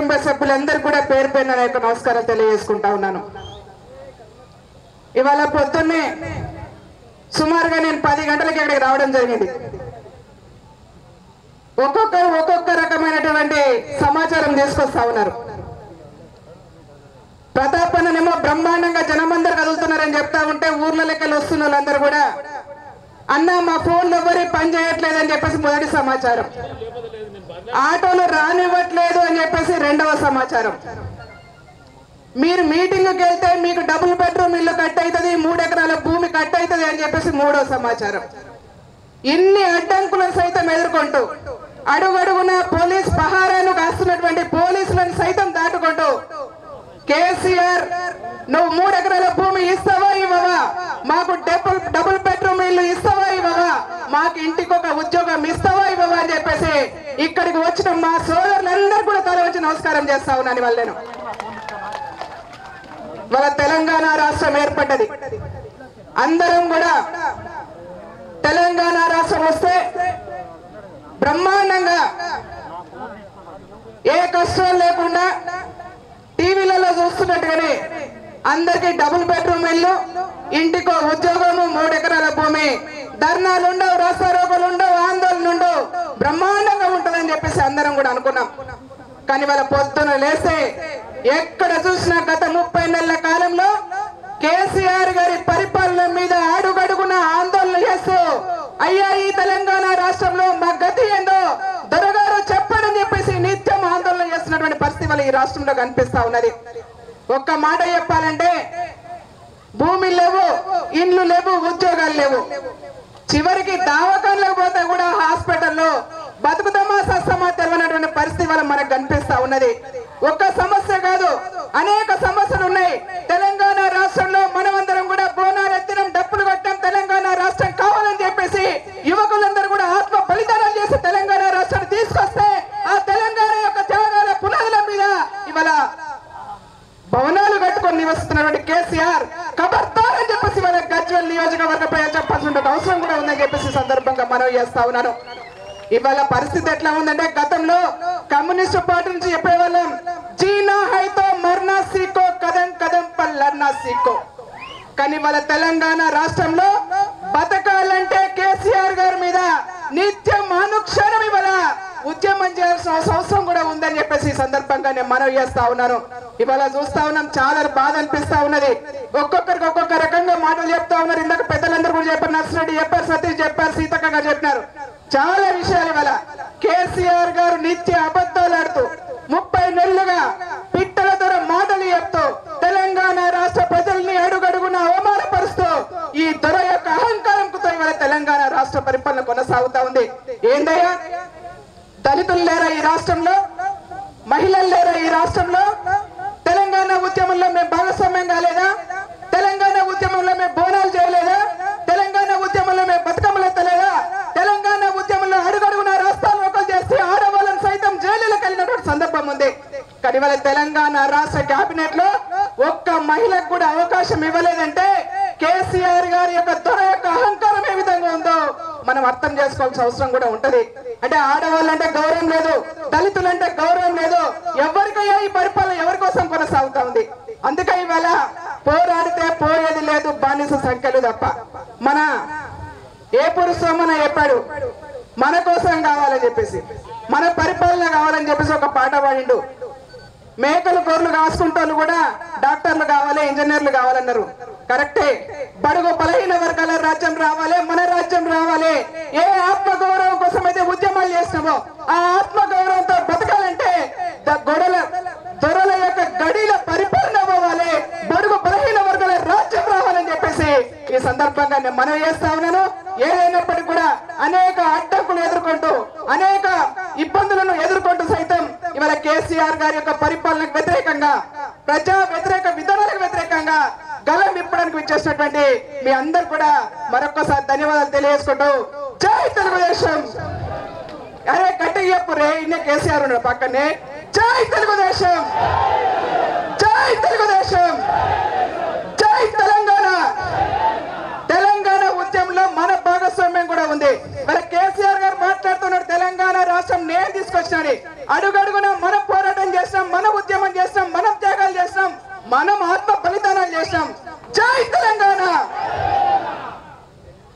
కుటుంబ సభ్యులందరూ కూడా పేరు పేరున నా యొక్క నమస్కారాలు తెలియజేసుకుంటా ఉన్నాను. ఇవాళ పొద్దున్నే సుమారుగా నేను 10 గంటలకి ఇక్కడికి రావడం జరిగింది. ఒక్కొక్క రకమైనటువంటి సమాచారం తీసుకొస్తా ఉన్నారు. ప్రతాప్ అన్ననేమో బ్రహ్మాండంగా జనమందరు కదులుతున్నారని చెప్తా ఉంటే ఊర్ల లెక్కలు వస్తున్న వాళ్ళందరూ కూడా అన్న మా ఫోన్లు ఎవరి పని చేయట్లేదని చెప్పేసి మొదటి సమాచారం, ఆటోలు రానివ్వట్లేదు అని చెప్పేసి రెండవ సమాచారం, మీరు మీటింగ్కి వెళ్తే మీకు డబుల్ బెడ్రూమ్ ఇల్లు కట్ అవుతుంది, 3 ఎకరాల భూమి కట్ అవుతుంది అని చెప్పేసి మూడవ సమాచారం. ఇన్ని అడ్డంకులను సైతం ఎదుర్కొంటూ అడుగడుగున పోలీస్ పహారాను కాస్తున్నటువంటి పోలీసులను సైతం దాటుకుంటూ కేసీఆర్ నువ్వు 3 ఎకరాల భూమి ఇస్తావా ఇవ్వవా, మాకు డబుల్ బెడ్రూమ్ ఇల్లు ఇస్తావా ఇవ్వవా, మాకు ఇంటికి ఒక ఉద్యోగం ఇస్తావా ఇవ్వవా అని చెప్పేసి ఇక్కడికి వచ్చిన మా సోదరులందరూ కూడా తల వచ్చి నమస్కారం చేస్తా ఉన్నాను. వాళ్ళు నేను వాళ్ళ తెలంగాణ రాష్ట్రం ఏర్పడ్డది, అందరం కూడా తెలంగాణ రాష్ట్రం వస్తే బ్రహ్మాండంగా ఏ కష్టం లేకుండా టీవీలలో చూస్తున్నట్టుగానే అందరికి డబుల్ బెడ్రూమ్ ఇల్లు, ఇంటికో ఉద్యోగము, 3 ఎకరాల భూమి, ధర్నాలు ఉండవు, రాస్తారోకలు ఉండవు, ఆందోళన ఉండవు, బ్రహ్మాండంగా ఉంటుందని చెప్పేసి అందరం కూడా అనుకున్నాం. కానీ వాళ్ళ పొద్దున లేస్తే ఎక్కడ చూసినా గత 30 నెలల కాలంలో కేసీఆర్ గారి పరిపాలన మీద అడుగడుగున ఆందోళన చేస్తూ అయ్యా ఈ తెలంగాణ రాష్ట్రంలో మా గతి ఏందో దొరగారు చెప్పడని చెప్పేసి నిత్యం ఆందోళన చేస్తున్నటువంటి పరిస్థితి వల్ల ఈ రాష్ట్రంలో కనిపిస్తా ఉన్నది. ఒక్క మాట చెప్పాలంటే భూమి లేవు, ఇండ్లు లేవు, ఉద్యోగాలు లేవు, చివరికి దవాఖానలకు పోతే కూడా హాస్పిటల్లో బతుకుతామా సస్తమా తెలియనటువంటి పరిస్థితి వల్ల మనకు కనిపిస్తా ఉన్నది. ఒక్క సమస్య కాదు, అనేక సమస్యలు ఉన్నాయి. తెలంగాణ రాష్ట్రంలో మనమందరం కూడా బోనాలు ఎత్తినం, డప్పులు కొట్టాం, తెలంగాణ రాష్ట్రం కావాలని చెప్పేసి యువకులందరూ కూడా ఆత్మ బలిదానాలు చేసి తెలంగాణ రాష్ట్రాన్ని తీసుకొస్తే ఆ తెలంగాణ యొక్క త్యాగాల పునాదుల మీద ఇవాళ భవనాలు కట్టుకొని నివసిస్తున్నటువంటి కేసీఆర్ ఖబర్దార్ అని చెప్పేసి వాళ్ళ గజ్వేల్ నియోజకవర్గ ప్రజలు చెప్పాల్సిన అవసరం కూడా ఉందని చెప్పేసి సందర్భంగా మనవి చేస్తా ఉన్నాను. ఇవాళ పరిస్థితి ఎట్లా ఉందంటే గతంలో కమ్యూనిస్టు పార్టీ నుంచి చెప్పేవాళ్ళం జీనా హైతో మర్నా సీకో కదం కదం పల్ లడ్నా సీకో, కానీ వాళ్ళ తెలంగాణ రాష్ట్రంలో బతకాలంటే కేసీఆర్ గారి మీద నిత్యం అనుక్షణం ఇవాళ ఉద్యమం చేయాల్సిన అవసరం కూడా ఉందని చెప్పేసి ఈ సందర్భంగా నేను మనవి చేస్తా ఉన్నాను. ఇవాళ చూస్తా ఉన్నాం, చాలా బాధ అనిపిస్తా ఉన్నది. ఒక్కొక్కరికి ఒక్కొక్క రకంగా మాటలు చెప్తా ఉన్నారు. ఇందాక పెద్దలందరూ కూడా చెప్పారు, నర్సిరెడ్డి చెప్పారు, సతీష్ చెప్పారు, సీతక్క గారు చెప్పినారు. చాలా విషయాలు ఇవాళ కేసీఆర్ గారు నిత్య అబద్ధాలు ఆడుతూ 30 నెలలుగా పిట్టల ద్వారా మాటలు చెప్తూ తెలంగాణ రాష్ట్ర ప్రజల్ని అడుగడుగున అవమానపరుస్తూ ఈ దొర యొక్క అహంకారంతో ఇవాళ తెలంగాణ రాష్ట్ర పరిపాలన కొనసాగుతా ఉంది. ఏందయ్యా, దళితులు లేరా ఈ రాష్ట్రంలో, మహిళలు లేరా ఈ రాష్ట్రంలో, తెలంగాణ ఉద్యమంలో మేము భాగస్వామ్యం కాలేదా, తెలంగాణ ఉద్యమంలో మేము బోనాలు చేయలేదా, తెలంగాణ ఉద్యమంలో మేము బతుకమ్మలు ఎత్తలేదా, తెలంగాణ ఉద్యమంలో అడుగడుగున రాష్ట్రాలు చేసి ఆడవాళ్ళని సైతం జైలులకు వెళ్ళినటువంటి సందర్భం ఉంది. కానీ వాళ్ళ తెలంగాణ రాష్ట్ర కేబినెట్ లో ఒక్క మహిళకు కూడా అవకాశం ఇవ్వలేదంటే కేసీఆర్ గారి యొక్క దొర యొక్క అహంకారం ఏ విధంగా ఉందో మనం అర్థం చేసుకోవాల్సిన అవసరం కూడా ఉంటది. అంటే ఆడవాళ్ళంటే గౌరవం లేదు, దళితులంటే గౌరవం లేదు, ఎవరికయ్యా ఈ పరిపాలన ఎవరి కోసం కొనసాగుతా ఉంది. అందుకే ఇవాళ పోరాడితే పోయేది లేదు, బానిస సంఖ్యలు తప్ప. మన ఏ పురుషోమన చెప్పాడు, మన కోసం కావాలని చెప్పేసి, మన పరిపాలన కావాలని చెప్పేసి ఒక పాట పాడిండు. మేకలు గొర్రెలు కాసుకుంటోళ్ళు కూడా డాక్టర్లు కావాలి, ఇంజనీర్లు కావాలన్నారు. కరెక్టే, బడుగు బలహీన వర్గాల రాజ్యం రావాలి, మన రాజ్యం రావాలి. ఏ ఆత్మగౌరవం కోసం అయితే ఉద్యమాలు చేసినామో ఆ ఆత్మగౌరవంతో బతకాలంటే దొరల యొక్క గడిల పరిపాలన అవ్వాలి, బడుగు బలహీన వర్గాల రాజ్యం రావాలని చెప్పేసి ఈ సందర్భంగా నేను మనవి చేస్తా ఉన్నాను. ఏదైనప్పటికీ కూడా అనేక అడ్డంకులు ఎదుర్కొంటూ అనేక ఇబ్బందులను ఎదుర్కొంటూ సైతం ఇవాళ కేసీఆర్ గారి యొక్క పరిపాలనకు వ్యతిరేకంగా, ప్రజా వ్యతిరేక విధానాలకు వ్యతిరేకంగా గలం విప్పడానికి విచ్చేసినటువంటి మీ అందరు కూడా మరొకసారి ధన్యవాదాలు తెలియజేసుకుంటూ జై తెలుగుదేశం. అరే గట్టిగా చెప్పు రే, ఇన్నే కేసీఆర్ ఉన్నాడు పక్కనే. జై తెలుగుదేశం, జై తెలుగుదేశం, జై తెలంగాణ. తెలంగాణ ఉద్యమంలో మన భాగస్వామ్యం కూడా ఉంది. మరి కేసీఆర్ గారు మాట్లాడుతున్నాడు తెలంగాణ రాష్ట్రం నేను తీసుకొచ్చినాడు, అడుగడుగున మనం పోరాటం చేసినాం, మన మనం ఆత్మ బలిదానం చేశాం. జై తెలంగాణ.